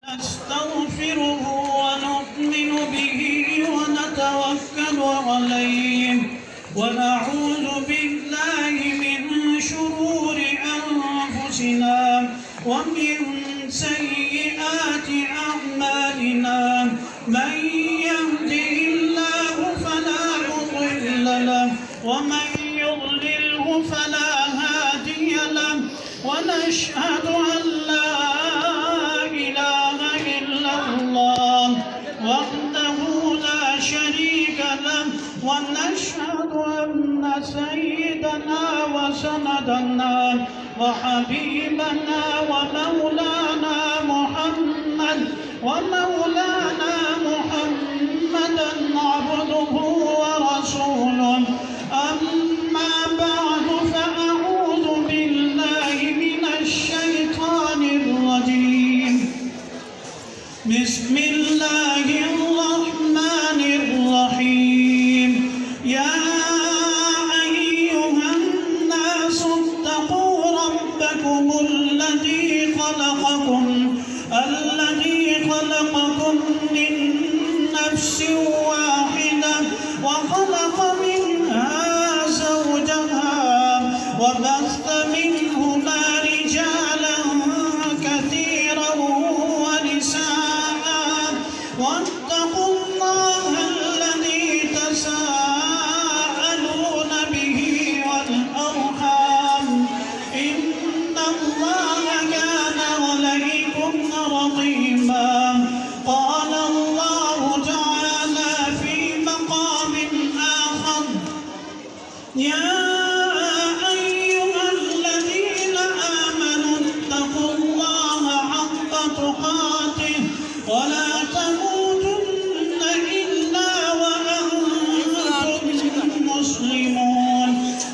نستغفره ونؤمن به ونتوكل عليه ونعوذ بالله من شرور أنفسنا ومن سيئات أعمالنا من يهده الله فلا مضل له ومن يضلله فلا هادي له ونشهد أن لا إله إلا الله وحده لا شريك له ونشهد أن سيدنا وسندنا وحبيبنا ومولانا محمدا عبده ورسوله. أما بعد فأعوذ بالله من الشيطان الرجيم. بسم الله الرحمن الرحيم. يا أيها الناس اتقوا ربكم الذي خلقكم من نفس واحدة وخلق منها زوجها وبث منهما رجالا كثيرا ونساء واتقوا الله الذي تساءلون به والأرحام إن الله كان عليكم رقيبا. قال الله تعالى في مقام آخر: يا أيها الذين آمنوا اتقوا الله حق تقاته ولا تموتن إلا وأنتم مسلمون.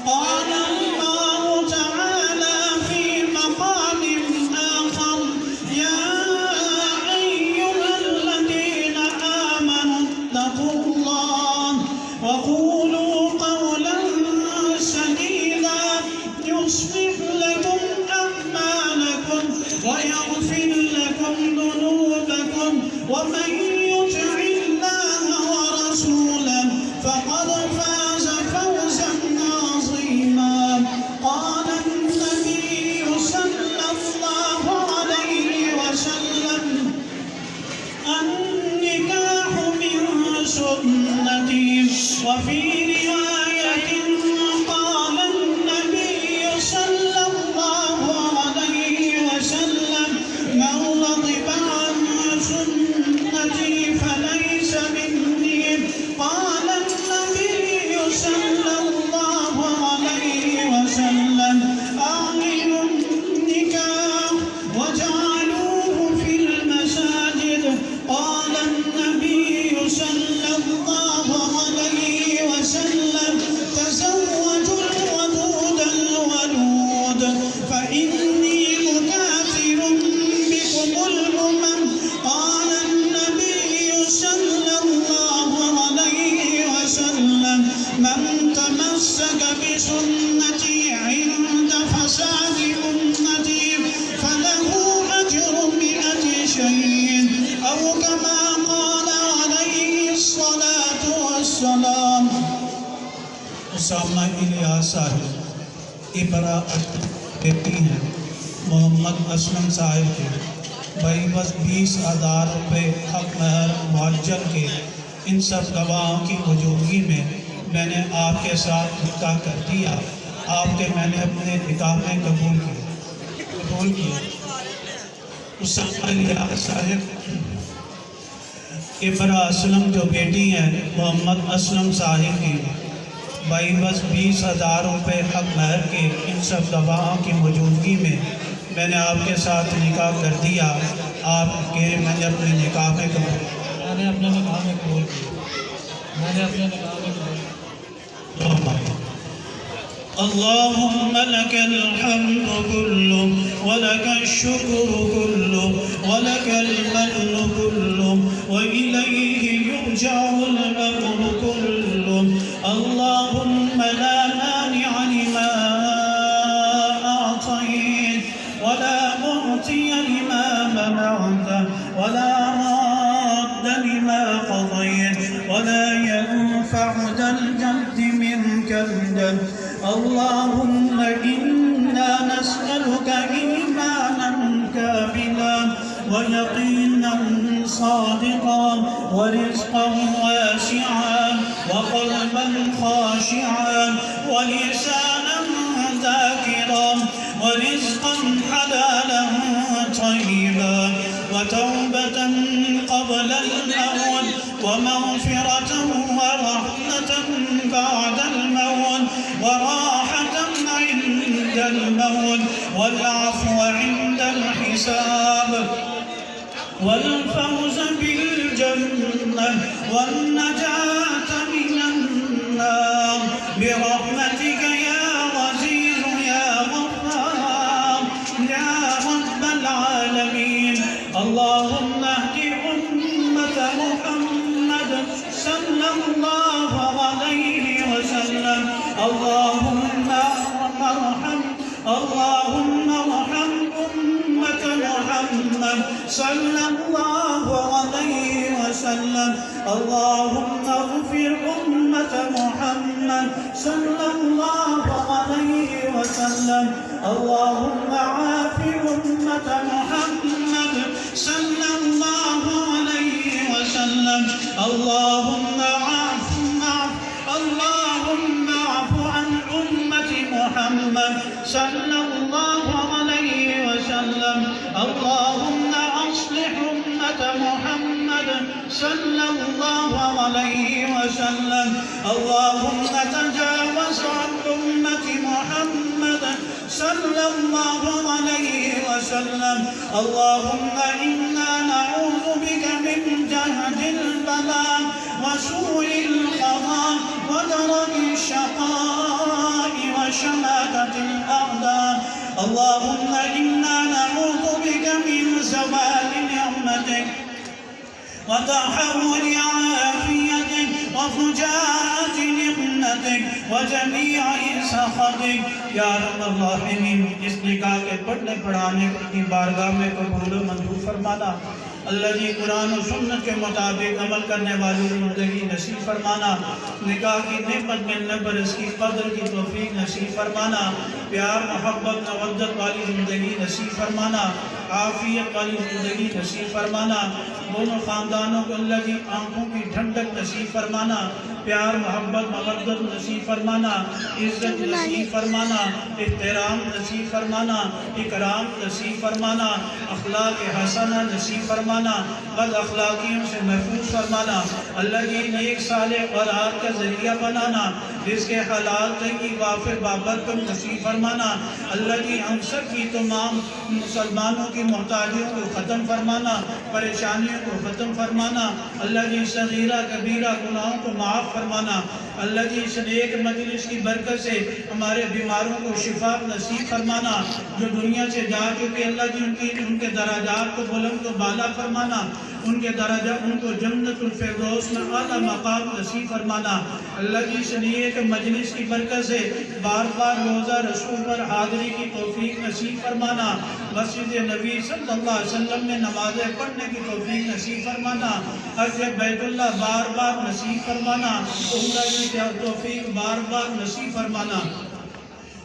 قال الله تعالى في مقام آخر: يا أيها الذين آمنوا اتقوا الله وقولوا قولا سديدا يصلح لكم أعمالكم ويغفر لكم ذنوبكم ومن يطع الله ورسوله فقد فاز فوزا عظيما. قال النبي صلى الله عليه وسلم: النكاح من سنتي. وفي رواية قال النبي صلى الله عليه وسلم: من رغب عن سنتي فليس مني. قال النبي صلى الله عليه وسلم: أعلنوا النكاح وجعلوه في المساجد. قال النبي صلى الله عليه وسلم: تزوجوا الودود الولود فإني مكاثر بكم الأمم. قال النبي صلى الله عليه وسلم: من تمسك بسنتي عند فساد أمتي فله أجر 100 شهيد أو كما قال عليه الصلاة والسلام. उसामा इलियास साहिब इबरा बेटी हैं मोहम्मद असलम साहिब के भाई बस 20,000 रुपये हक महर मुअज्जल के इन सब गवाहों की मौजूदगी में मैंने आपके साथ निकाह कर दिया। आपके मैंने अपने निकाह में कबूल किया। उसामा इलियास साहिब इबरा असलम जो बेटी हैं मोहम्मद असलम साहिब की भाई बस 20,000 रुपये हक महर के इन सब गवाहों की मौजूदगी में मैंने आपके साथ निकाह कर दिया। आपके मैंने अपने निकाह में कबूल किया। اللهم لك الحمد كله ولك الشكر كله ولك المن كله وإليه يرجع الأمر كله. اللهم لا مانع لما أعطيت ولا معطي لما منعت اللهم إنا نسألك إيمانا كاملا ويقينا صادقا ورزقا واسعا وقلبا خاشعا ولسانا ذاكرا ورزقا حلالا طيبا وتوبة قبل الموت ومغفرة ورحمة بعد الموت وراحة عند الموت والعفو عند الحساب والفوز بالجنة والنجاة من النار برحمتك يا عزيز يا غفار يا رب العالمين. اللهم اهد أمة محمد صلى الله عليه وسلم. اللهم ارحم أمة محمد صلى الله عليه وسلم. اللهم اغفر أمة محمد صلى الله عليه وسلم. اللهم عاف أمة محمد صلى الله عليه وسلم. اللهم اعف عن أمة محمد صلى الله عليه وسلم. اللهم أصلح أمة محمد صلى الله عليه وسلم. اللهم تجاوز عن أمة محمد صلى الله عليه وسلم. اللهم إنا نعوذ بك من جهد البلاء وسوء القضاء ودرك الشقاء وشماتة الأعداء. اللهم إنا نعوذ بك من زوال نعمتك وتحول عافيتك وفجاءة نقمتك وجميع سخطك या रब्बल इस निकाह के पढ़ने पढ़ाने को अपनी बारगाह में कबूल मंजूर फरमाना। अल्लाह जी कुरान और सुन्नत के मुताबिक अमल करने वालों की ज़िंदगी नसीब फरमाना। निकाह की नेमत मिलने पर इसकी कदर की तौफीक नसीब फरमाना। प्यार मोहब्बत मवद्दत वाली ज़िंदगी नसीब फरमाना। आफियत वाली ज़िंदगी नसीब फरमाना। दोनों ख़ानदानों को अल्लाह की आँखों की ठंडक नसीब फरमाना। प्यार मोहब्बत मवद्दत नसीब फरमाना। इज़्ज़त नसीब फरमाना। इहतराम नसीब फरमाना। इकराम नसीब फरमाना। अखलाक हसना नसीब फरमाना। बद अखलाकियों से महफूज फरमाना। अल्लाह की नेक साले औलाद का ज़रिया बनाना। जिसके हालात की वाफिर बाबरकत नसीब फरमाना। अल्लाह की हम सब की तमाम मुसलमानों की मोहताजियों को ख़त्म फरमाना। परेशानियों को ख़त्म फरमाना। अल्लाह की सगीरा कबीरा गुनाहों को माफ़ फरमाना। अल्लाह की इस नेक मजलिस की बरकत से हमारे बीमारों को शिफा नसीब फरमाना। जो दुनिया से जा चुके अल्लाह की उनके दराजात को बुलंद को बाला फरमाना। उनके दराजा उनको जन्नतुल फिरदौस में आला मकाम नसीब फरमाना। अल्लाह की इस नेक मजलिस की बरकत से बार बार रोज़ा रसूल पर हाज़री की तौफीक नसीब फरमाना। मस्जिद नबी सल्लल्लाहु अलैहि वसल्लम में नमाज़ें पढ़ने की तौफीक नसीब फरमाना। हज बैतुल्लाह बार बार नसीब फरमाना। उम्रा की तौफीक बार बार नसीब फरमाना।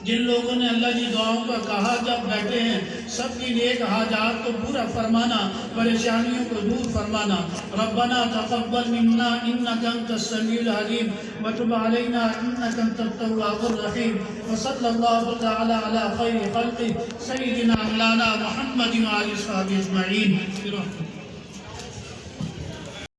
जिन लोगों ने अल्लाह की दुआओं का कहा जब बैठे हैं सबकी नेक हाजात को पूरा फरमाना। परेशानियों को दूर फरमाना। रब्बना तक़ब्बल मिन्ना इन्नका अंतस समीउल अलीम व तुब अलैना इन्नका अंतत तव्वाबुर रहीम व सल्लल्लाहु तआला अला खैरि खल्क़ि सय्यिदिना मौलाना मुहम्मद व आलिहि व सहबिहि अजमईन।